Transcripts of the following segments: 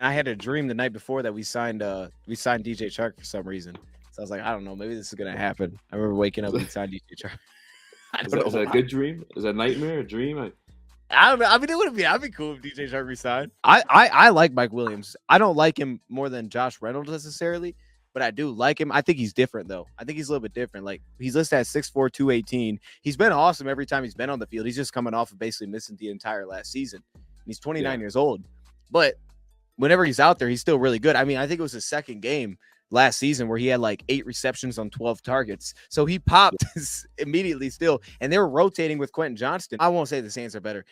I had a dream the night before that we signed DJ Chark for some reason. So I was like, I don't know, maybe this is gonna happen. I remember waking up, we signed DJ Chark. I Is don't that know a why. good dream? Is that a nightmare, a dream? I don't know. I mean, it would be. I'd be cool if DJ Chark resigned. I like Mike Williams. I don't like him more than Josh Reynolds necessarily, but I do like him. I think he's different though. I think he's a little bit different. Like he's listed at 6'4", 218. He's been awesome every time he's been on the field. He's just coming off of basically missing the entire last season. And he's 29 Yeah. years old, but whenever he's out there, he's still really good. I mean, I think it was his second game last season where he had like 8 receptions on 12 targets. So he popped immediately still. And they were rotating with Quentin Johnston. I won't say the Saints are better.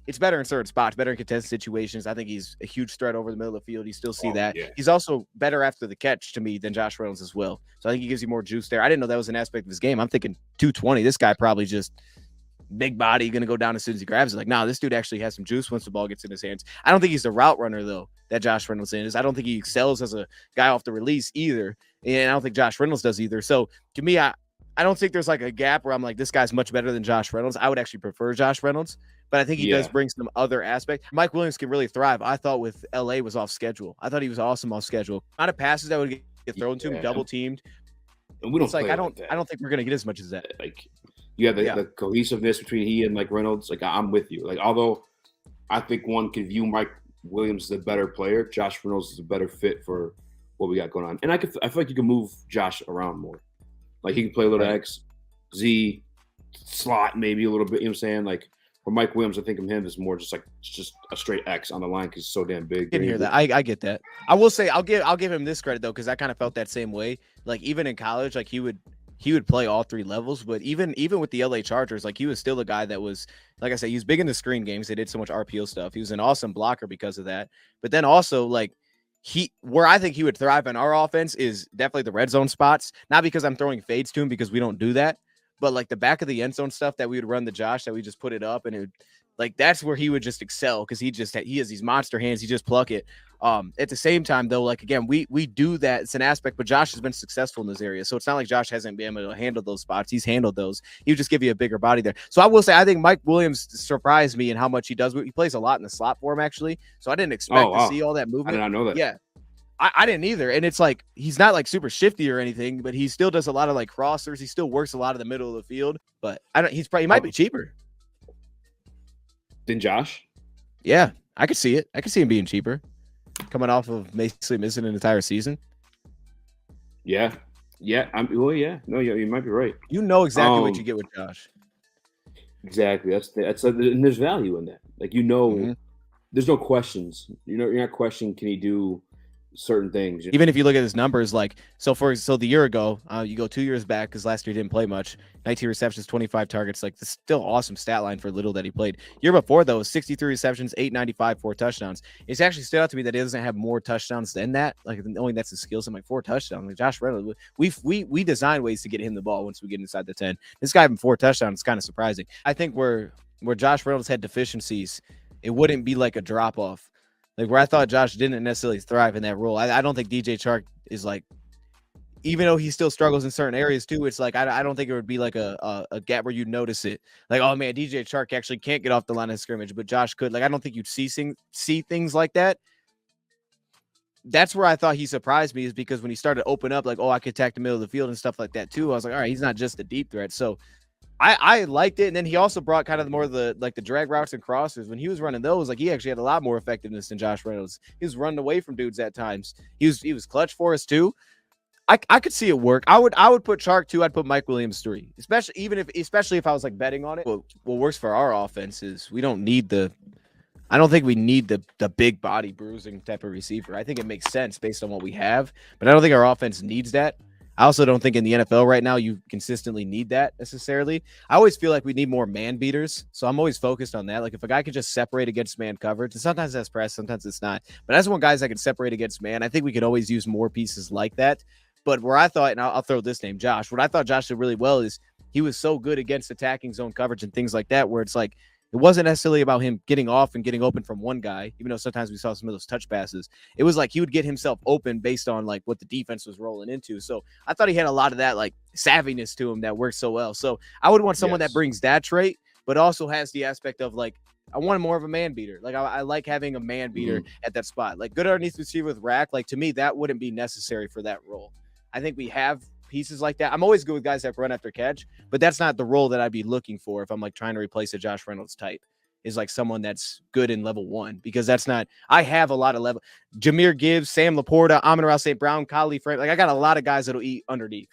It's better in certain spots, better in contested situations. I think he's a huge threat over the middle of the field. You still see that. Yeah. He's also better after the catch to me than Josh Reynolds as well. So I think he gives you more juice there. I didn't know that was an aspect of his game. I'm thinking 220. This guy probably just big body, going to go down as soon as he grabs it. Like, nah, this dude actually has some juice once the ball gets in his hands. I don't think he's the route runner, though, that Josh Reynolds is. I don't think he excels as a guy off the release either. And I don't think Josh Reynolds does either. So to me, I don't think there's like a gap where I'm like, this guy's much better than Josh Reynolds. I would actually prefer Josh Reynolds, but I think he does bring some other aspect. Mike Williams can really thrive. I thought with LA was off schedule. I thought he was awesome off schedule. Not a passes that would get thrown to him, double teamed. And we don't like I don't think we're gonna get as much as that. Like you have the cohesiveness between he and like Reynolds. Like I'm with you. Like although I think one could view Mike Williams as a better player, Josh Reynolds is a better fit for what we got going on. And I feel like you can move Josh around more. Like he can play a little X, Z, slot maybe a little bit. You know what I'm saying? Like for Mike Williams, I think of him as more just a straight X on the line because he's so damn big. I can hear that. I get that. I will say I'll give him this credit though because I kind of felt that same way. Like even in college, like he would play all 3 levels, but even with the LA Chargers, like he was still a guy that was, like I said, he was big in the screen games. They did so much RPO stuff. He was an awesome blocker because of that. But then also like where I think he would thrive in our offense is definitely the red zone spots. Not because I'm throwing fades to him because we don't do that, but like the back of the end zone stuff that we would run the Josh that we just put it up and it would, like that's where he would just excel because he has these monster hands. He just pluck it. At the same time though, like again, we do that. It's an aspect, but Josh has been successful in this area. So it's not like Josh hasn't been able to handle those spots. He's handled those. He would just give you a bigger body there. So I will say, I think Mike Williams surprised me in how much he does. He plays a lot in the slot for him actually. So I didn't expect to see all that movement. I did not know that. Yeah. I didn't either. And it's like, he's not like super shifty or anything, but he still does a lot of like crossers. He still works a lot of the middle of the field, but he might be cheaper than Josh. Yeah, I could see it. I could see him being cheaper coming off of basically missing an entire season. Yeah. Yeah. No, you might be right. You know exactly what you get with Josh. Exactly. And there's value in that. Like, there's no questions. You're not questioning, can he do certain things? Even if you look at his numbers, like, so the year ago, you go 2 years back, because last year he didn't play much, 19 receptions, 25 targets, like, it's still awesome stat line for little that he played. Year before, though, 63 receptions, 895, 4 touchdowns. It's actually stood out to me that he doesn't have more touchdowns than that. Like, knowing that's his skills, I'm like, 4 touchdowns. Like, Josh Reynolds, we design ways to get him the ball once we get inside the 10. This guy having 4 touchdowns is kind of surprising. I think where Josh Reynolds had deficiencies, it wouldn't be like a drop-off. Like where I thought Josh didn't necessarily thrive in that role. I don't think DJ Chark is like, even though he still struggles in certain areas too, it's like, I don't think it would be like a gap where you notice it. Like, oh man, DJ Chark actually can't get off the line of scrimmage, but Josh could. Like, I don't think you'd see things like that. That's where I thought he surprised me, is because when he started to open up, like, oh, I could attack the middle of the field and stuff like that too. I was like, all right, he's not just a deep threat. So I liked it. And then he also brought kind of more of the drag routes and crossers. When he was running those, like, he actually had a lot more effectiveness than Josh Reynolds. He was running away from dudes at times. He was clutch for us too. I could see it work. I would put Chark 2. I'd put Mike Williams 3. Especially if I was like betting on it. What works for our offense is I don't think we need the big body bruising type of receiver. I think it makes sense based on what we have, but I don't think our offense needs that. I also don't think in the NFL right now you consistently need that necessarily. I always feel like we need more man beaters, so I'm always focused on that. Like if a guy could just separate against man coverage, and sometimes that's press, sometimes it's not. But as one guys that can separate against man, I think we could always use more pieces like that. But where I thought, and I'll throw this name, Josh, what I thought Josh did really well is he was so good against attacking zone coverage and things like that, where it's like, it wasn't necessarily about him getting off and getting open from one guy, even though sometimes we saw some of those touch passes. It was like he would get himself open based on like what the defense was rolling into. So I thought he had a lot of that like savviness to him that works so well. So I would want someone that brings that trait, but also has the aspect of like I want more of a man beater. Like I like having a man beater at that spot. Like good underneath receiver with rack. Like to me, that wouldn't be necessary for that role. I think we have pieces like that. I'm always good with guys that run after catch, but that's not the role that I'd be looking for if I'm like trying to replace a Josh Reynolds type. Is like someone that's good in level 1 because that's not. I have a lot of level. Jahmyr Gibbs, Sam Laporta, Amon-Ra St. Brown, Khalil Frank. Like I got a lot of guys that'll eat underneath.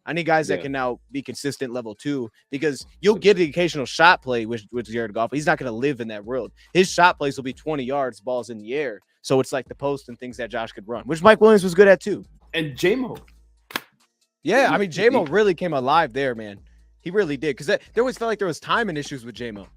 I need guys that can now be consistent level 2 because you'll get the occasional shot play with Jared Goff. He's not going to live in that world. His shot plays will be 20 yards, balls in the air. So it's like the post and things that Josh could run, which Mike Williams was good at too. And J-Mo. Yeah, I mean, J-Mo really came alive there, man. He really did because there always felt like there was timing issues with J-Mo.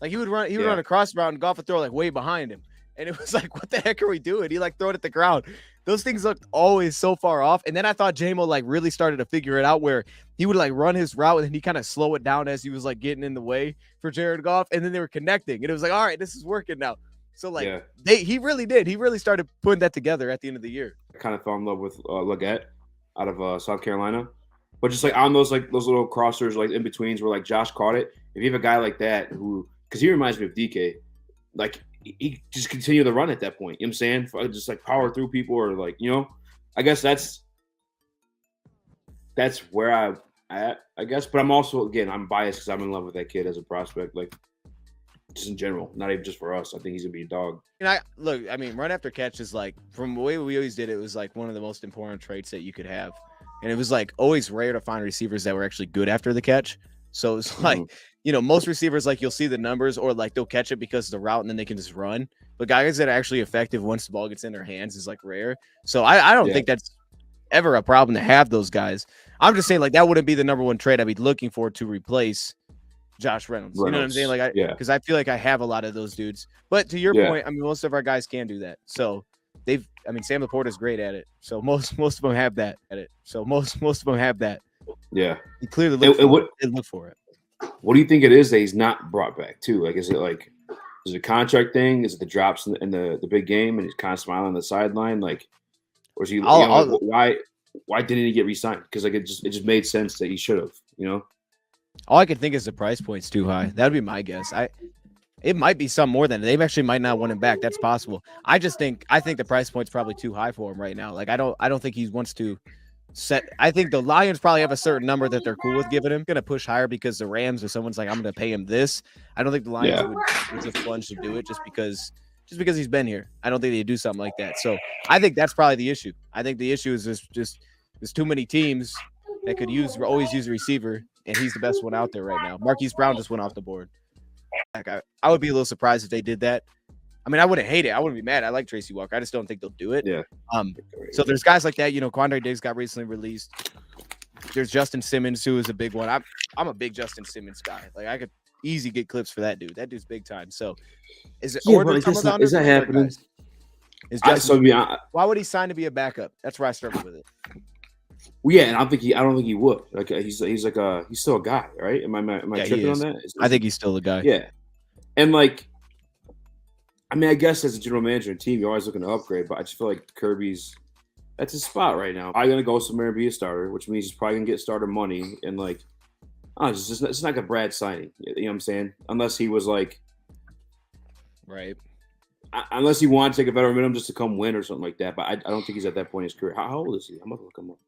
Like he would run a cross route and Goff would throw like way behind him. And it was like, what the heck are we doing? He like throw it at the ground. Those things looked always so far off. And then I thought J-Mo like really started to figure it out where he would like run his route and then he kind of slow it down as he was like getting in the way for Jared Goff. And then they were connecting. And it was like, all right, this is working now. So like he really did. He really started putting that together at the end of the year. I kind of fell in love with Leggett out of South Carolina. But just like on those little crossers, like in betweens where like Josh caught it. If you have a guy like that who, because he reminds me of DK, like he just continue to run at that point. You know what I'm saying? Just like power through people or like, you know, I guess that's where I'm at, I guess. But I'm also, again, I'm biased because I'm in love with that kid as a prospect, like just in general, not even just for us. I think he's gonna be a dog. And I mean, run after catch is like, from the way we always did it, was like one of the most important traits that you could have. And it was like always rare to find receivers that were actually good after the catch. So it's like, you know, most receivers, like you'll see the numbers or like they'll catch it because of the route and then they can just run. But guys that are actually effective once the ball gets in their hands is like rare. So I don't think that's ever a problem to have those guys. I'm just saying like that wouldn't be the number one trade I'd be looking for to replace Josh Reynolds. You know what I'm saying? Like, because I feel like I have a lot of those dudes. But to your point, I mean, most of our guys can do that. So Sam Laporta is great at it. So most of them have that at it. So most of them have that. Yeah. He clearly look for it. What do you think it is that he's not brought back too? Like, is it a contract thing? Is it the drops in the big game and he's kind of smiling on the sideline? Like, or is he? Why didn't he get re-signed? Because like it just made sense that he should have. You know. All I can think is the price point's too high. That'd be my guess. It might be some more than they actually might not want him back. That's possible. I think the price point's probably too high for him right now. Like I don't think he wants to set. I think the Lions probably have a certain number that they're cool with giving him. Gonna push higher because the Rams or someone's like, I'm gonna pay him this. I don't think the Lions would just plunge to do it just because he's been here. I don't think they'd do something like that. So I think that's probably the issue. I think the issue is just there's too many teams that could always use a receiver, and he's the best one out there right now. Marquise Brown just went off the board. Like I would be a little surprised if they did that. I mean, I wouldn't hate it. I wouldn't be mad. I like Tracy Walker. I just don't think they'll do it. Yeah. So there's guys like that. You know, Quandre Diggs got recently released. There's Justin Simmons, who is a big one. I'm a big Justin Simmons guy. Like I could easy get clips for that dude. That dude's big time. So is it? Yeah, is that happening? Why would he sign to be a backup? That's where I started with it. Well, yeah, and I don't think he would. Like he's still a guy, right? Am I tripping on that? I think he's still a guy. Yeah, and like, I mean, I guess as a general manager and team, you're always looking to upgrade, but I just feel like that's his spot right now. I'm gonna go somewhere and be a starter, which means he's probably gonna get starter money, and like, it's not like a Brad signing. You know what I'm saying? Unless he was like, right. Unless he wanted to take a veteran minimum just to come win or something like that. But I don't think he's at that point in his career. How old is he? I'm gonna look him up.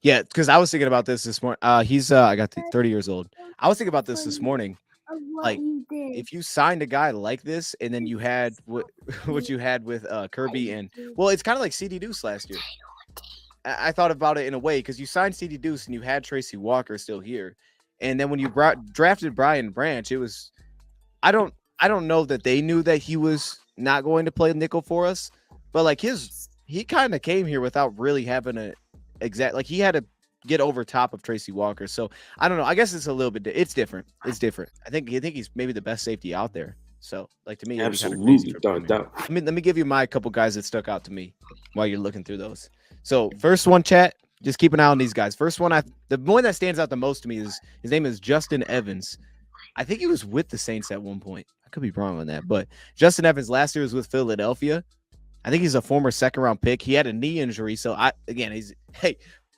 Yeah, because I was thinking about this morning. He's I got 30 years old. I was thinking about this morning. Like, if you signed a guy like this, and then you had what you had with Kirby, and well, it's kind of like CD Deuce last year. I thought about it in a way because you signed CD Deuce and you had Tracy Walker still here, and then when you drafted Brian Branch, it was I don't know that they knew that he was not going to play nickel for us, but like he kind of came here without really having a exact, like he had to get over top of Tracy Walker. So I don't know. I guess it's a little bit. It's different. I think he's maybe the best safety out there. So like to me, absolutely. Let me give you my couple guys that stuck out to me while you're looking through those. So first one, chat. Just keep an eye on these guys. First one, the one that stands out the most to me is his name is Justin Evans. I think he was with the Saints at one point. I could be wrong on that, but Justin Evans last year was with Philadelphia. I think he's a former second-round pick. He had a knee injury, so he's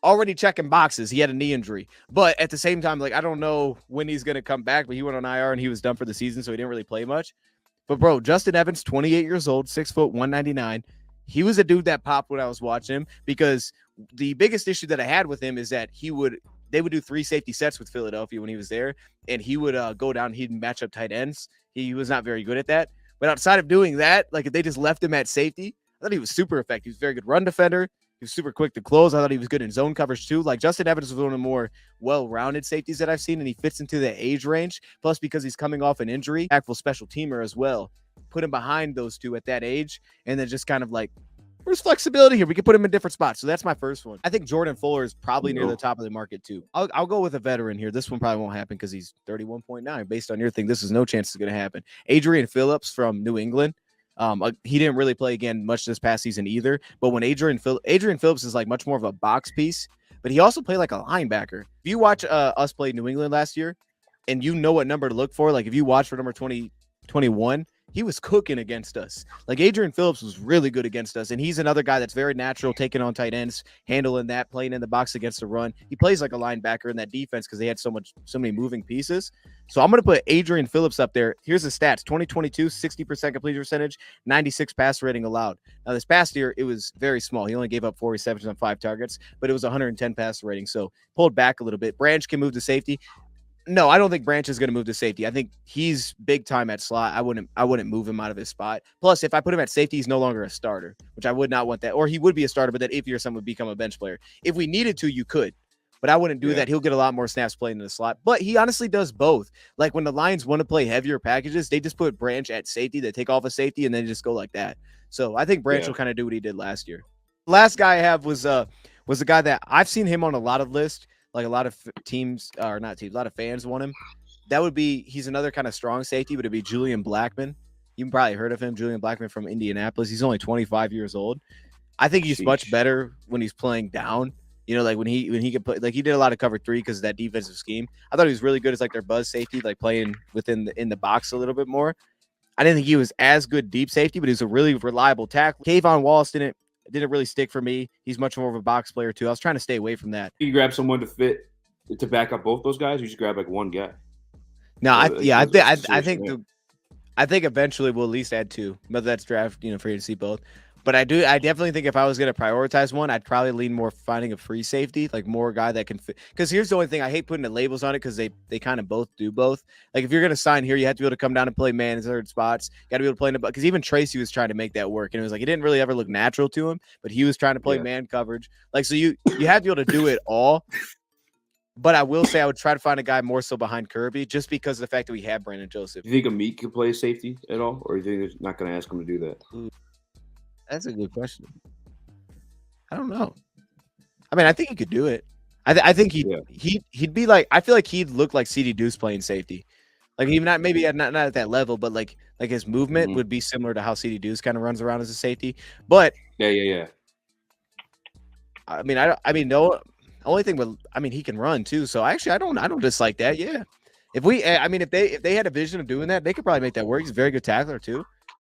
already checking boxes. He had a knee injury, but at the same time, like I don't know when he's going to come back. But he went on IR and he was done for the season, so he didn't really play much. But bro, Justin Evans, 28 years old, 6 foot, 199. He was a dude that popped when I was watching him, because the biggest issue that I had with him is that they would do 3 safety sets with Philadelphia when he was there, and he would go down, he'd match up tight ends. He was not very good at that. But outside of doing that, like if they just left him at safety, I thought he was super effective. He was a very good run defender. He was super quick to close. I thought he was good in zone coverage too. Like Justin Evans was one of the more well-rounded safeties that I've seen, and he fits into the age range. Plus, because he's coming off an injury, impactful special teamer as well. Put him behind those two at that age, and then just kind of like, there's flexibility here. We can put him in different spots. So that's my first one. I think Jordan Fuller is probably near the top of the market too. I'll go with a veteran here. This one probably won't happen because he's 31.9. Based on your thing, this is no chance it's going to happen. Adrian Phillips from New England. He didn't really play again much this past season either. But when Adrian Phillips is like much more of a box piece, but he also played like a linebacker. If you watch us play New England last year, and you know what number to look for, like if you watch for number 21, he was cooking against us. Like Adrian Phillips was really good against us, and he's another guy that's very natural, taking on tight ends, handling that, playing in the box against the run. He plays like a linebacker in that defense because they had so many moving pieces. So I'm going to put Adrian Phillips up there. Here's the stats: 2022, 60% completion percentage, 96 pass rating allowed. Now this past year, it was very small. He only gave up 4 receptions on 5 targets, but it was 110 pass rating. So pulled back a little bit. Branch can move to safety. No, I don't think Branch is going to move to safety. I think he's big time at slot. I wouldn't move him out of his spot. Plus, if I put him at safety, he's no longer a starter, which I would not want that. Or he would be a starter, but that if you're someone would become a bench player. If we needed to, you could. But I wouldn't do that. He'll get a lot more snaps playing in the slot. But he honestly does both. Like when the Lions want to play heavier packages, they just put Branch at safety. They take off a safety and then just go like that. So I think Branch will kind of do what he did last year. Last guy I have was a guy that I've seen him on a lot of lists. Like a lot of teams, or not teams, a lot of fans want him. That would be, he's another kind of strong safety, but it'd be Julian Blackman. You've probably heard of him, Julian Blackman from Indianapolis. He's only 25 years old. I think he's much better when he's playing down. You know, like when he could play, like he did a lot of cover 3 because of that defensive scheme. I thought he was really good as like their buzz safety, like playing in the box a little bit more. I didn't think he was as good deep safety, but he was a really reliable tackle. Kayvon Wallace didn't really stick for me. He's much more of a box player too. I was trying to stay away from that. You grab someone to back up both those guys. You just grab like one guy. No, I think eventually we'll at least add 2. Whether that's draft, for you to see both. But I definitely think if I was going to prioritize one, I'd probably lean more finding a free safety, like more guy that can fit. Because here's the only thing, I hate putting the labels on it because they kind of both do both. Like if you're going to sign here, you have to be able to come down and play man in third spots. Got to be able to play in the, because even Tracy was trying to make that work, and it was like it didn't really ever look natural to him. But he was trying to play man coverage. Like so, you have to be able to do it all. But I will say I would try to find a guy more so behind Kirby just because of the fact that we have Brandon Joseph. Do you think Amit could play safety at all? Or do you think they're not going to ask him to do that? Ooh, that's a good question. I don't know. I mean, I think he could do it. I think he'd be like, I feel like he'd look like CD Deuce playing safety. Like even not at that level, but like his movement would be similar to how CD Deuce kind of runs around as a safety. But yeah. I mean, no. Only thing with, he can run too. So actually, I don't dislike that. Yeah, if they had a vision of doing that, they could probably make that work. He's a very good tackler too.